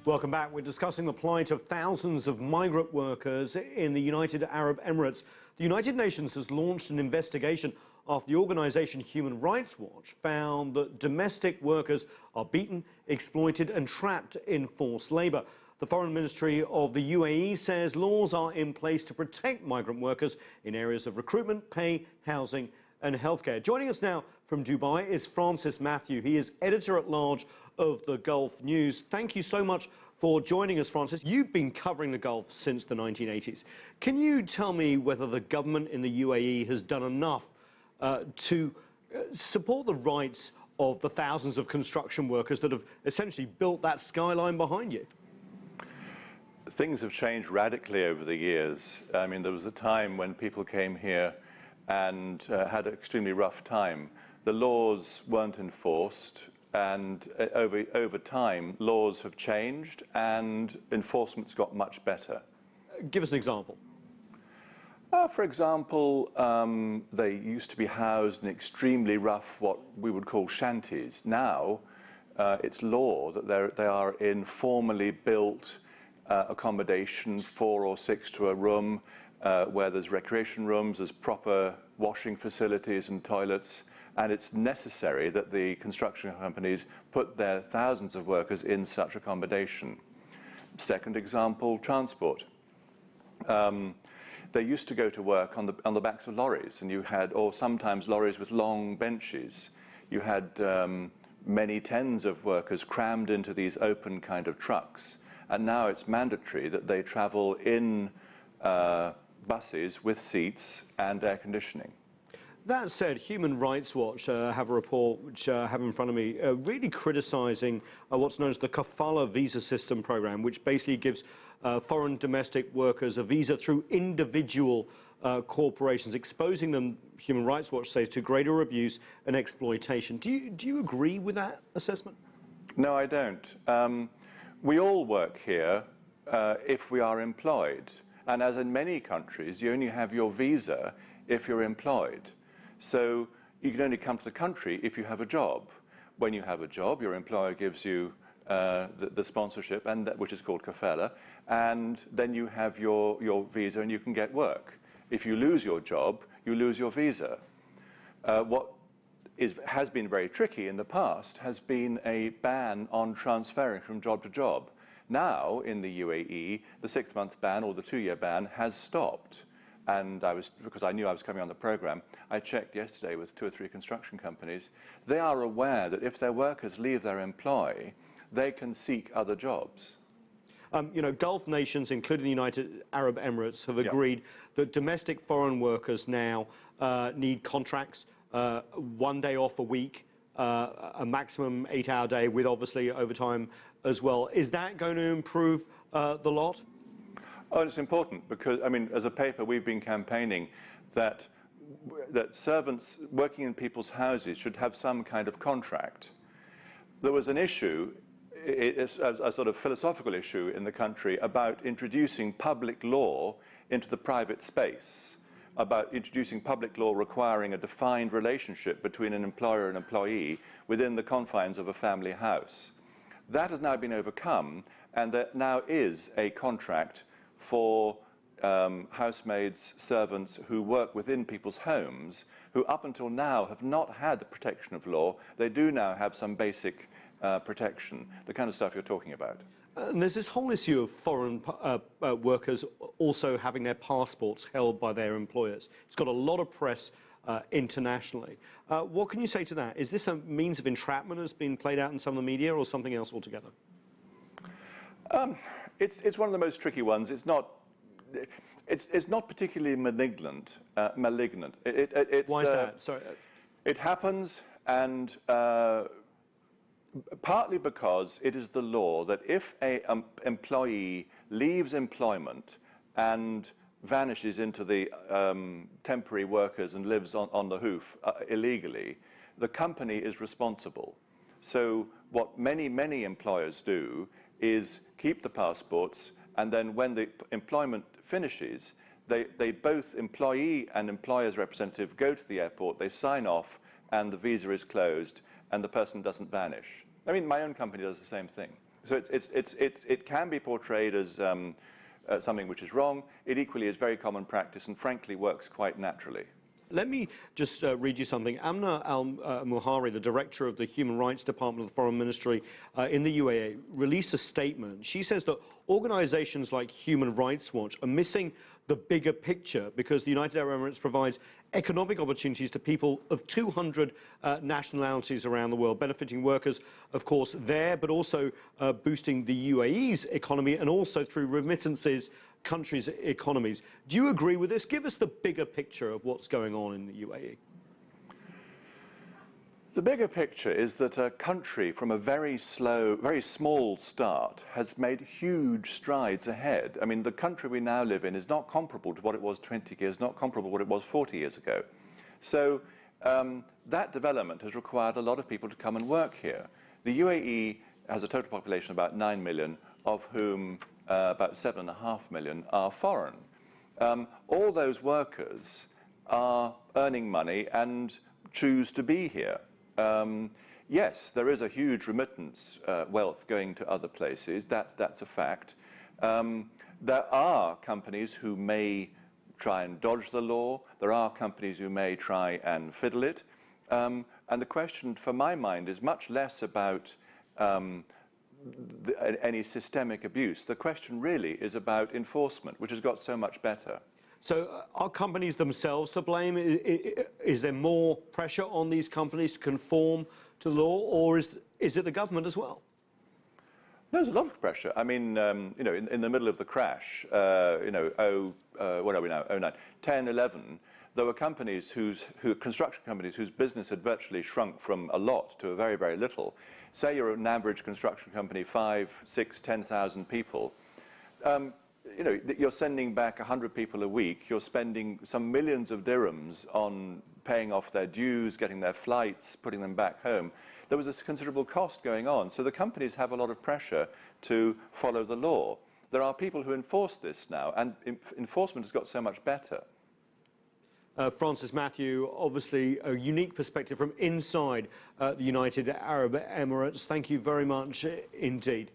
Welcome back. We're discussing the plight of thousands of migrant workers in the United Arab Emirates. The United Nations has launched an investigation after the organisation Human Rights Watch found that domestic workers are beaten, exploited and trapped in forced labour. The Foreign Ministry of the UAE says laws are in place to protect migrant workers in areas of recruitment, pay, housing and healthcare. Joining us now from Dubai is Francis Matthew. He is editor-at-large of the Gulf News. Thank you so much for joining us, Francis. You've been covering the Gulf since the 1980s. Can you tell me whether the government in the UAE has done enough to support the rights of the thousands of construction workers that have essentially built that skyline behind you? Things have changed radically over the years. I mean, there was a time when people came here and had an extremely rough time. The laws weren't enforced, and over time, laws have changed and enforcement's got much better. Give us an example. For example, they used to be housed in extremely rough, what we would call shanties. Now, it's law that they are in formally built accommodation, 4 or 6 to a room, where there's recreation rooms, there's proper washing facilities and toilets, and it's necessary that the construction companies put their thousands of workers in such accommodation. Second example, transport. They used to go to work on the backs of lorries, and you had, or sometimes lorries with long benches. You had many tens of workers crammed into these open kind of trucks, and now it's mandatory that they travel in buses with seats and air conditioning. That said, Human Rights Watch have a report, which I have in front of me, really criticising what's known as the Kafala visa system program, which basically gives foreign domestic workers a visa through individual corporations, exposing them, Human Rights Watch says, to greater abuse and exploitation. Do you agree with that assessment? No, I don't. We all work here if we are employed. And as in many countries, you only have your visa if you're employed. So you can only come to the country if you have a job. When you have a job, your employer gives you the sponsorship, and which is called kafala, and then you have your visa and you can get work. If you lose your job, you lose your visa. What has been very tricky in the past has been a ban on transferring from job to job. Now, in the UAE, the 6-month ban or the 2-year ban has stopped. And because I knew I was coming on the program, I checked yesterday with 2 or 3 construction companies. They are aware that if their workers leave their employ, they can seek other jobs. You know, Gulf nations, including the United Arab Emirates, have agreed that domestic foreign workers now need contracts, 1 day off a week, a maximum 8-hour day with obviously overtime as well. Is that going to improve the lot? Oh, it's important because, I mean, as a paper, we've been campaigning that servants working in people's houses should have some kind of contract. There was an issue, a sort of philosophical issue in the country about introducing public law into the private space, about introducing public law requiring a defined relationship between an employer and employee within the confines of a family house. That has now been overcome, and there now is a contract for housemaids, servants who work within people's homes, who up until now have not had the protection of law. They do now have some basic protection, the kind of stuff you're talking about. And there's this whole issue of foreign workers also having their passports held by their employers. It's got a lot of press internationally. What can you say to that? Is this a means of entrapment that's been played out in some of the media, or something else altogether? It's one of the most tricky ones. It's not particularly malignant. Why is that? Sorry. It happens, and partly because it is the law that if an employee leaves employment and vanishes into the temporary workers and lives on the hoof illegally, the company is responsible. So what many employers do is keep the passports, and then when the employment finishes, they both, employee and employer's representative, go to the airport, they sign off, and the visa is closed, and the person doesn't vanish. I mean, my own company does the same thing. So it can be portrayed as something which is wrong. It equally is very common practice and frankly works quite naturally. Let me just read you something. Amna al-Muhari, the director of the Human Rights Department of the Foreign Ministry in the UAE, released a statement. She says that organizations like Human Rights Watch are missing the bigger picture because the United Arab Emirates provides economic opportunities to people of 200 nationalities around the world, benefiting workers, of course, there, but also boosting the UAE's economy and also through remittances, countries' economies. Do you agree with this? Give us the bigger picture of what's going on in the UAE. The bigger picture is that a country from a very small start has made huge strides ahead. I mean, the country we now live in is not comparable to what it was 20 years, not comparable to what it was 40 years ago. So that development has required a lot of people to come and work here. The UAE has a total population of about 9 million, of whom about 7.5 million are foreign. All those workers are earning money and choose to be here. Yes, there is a huge remittance wealth going to other places. That's a fact. There are companies who may try and dodge the law. There are companies who may try and fiddle it. And the question, for my mind, is much less about any systemic abuse. The question really is about enforcement, which has got so much better. So are companies themselves to blame? Is there more pressure on these companies to conform to the law, or is it the government as well? There's a lot of pressure. I mean, you know, in the middle of the crash, you know, what are we now? 09, 10, 11. There were companies construction companies whose business had virtually shrunk from a lot to a very, very little. Say you're an average construction company, 5, 6, 10,000 people. You know, you're sending back 100 people a week. You're spending some millions of dirhams on paying off their dues, getting their flights, putting them back home. There was a considerable cost going on. So the companies have a lot of pressure to follow the law. There are people who enforce this now, and enforcement has got so much better. Francis Matthew, obviously a unique perspective from inside the United Arab Emirates. Thank you very much indeed.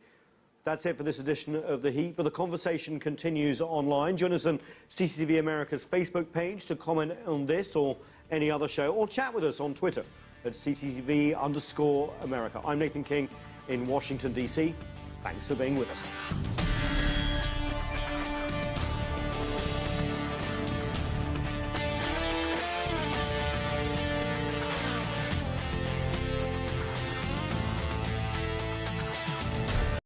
That's it for this edition of The Heat, but the conversation continues online. Join us on CCTV America's Facebook page to comment on this or any other show, or chat with us on Twitter at CCTV_America. I'm Nathan King in Washington, D.C. Thanks for being with us.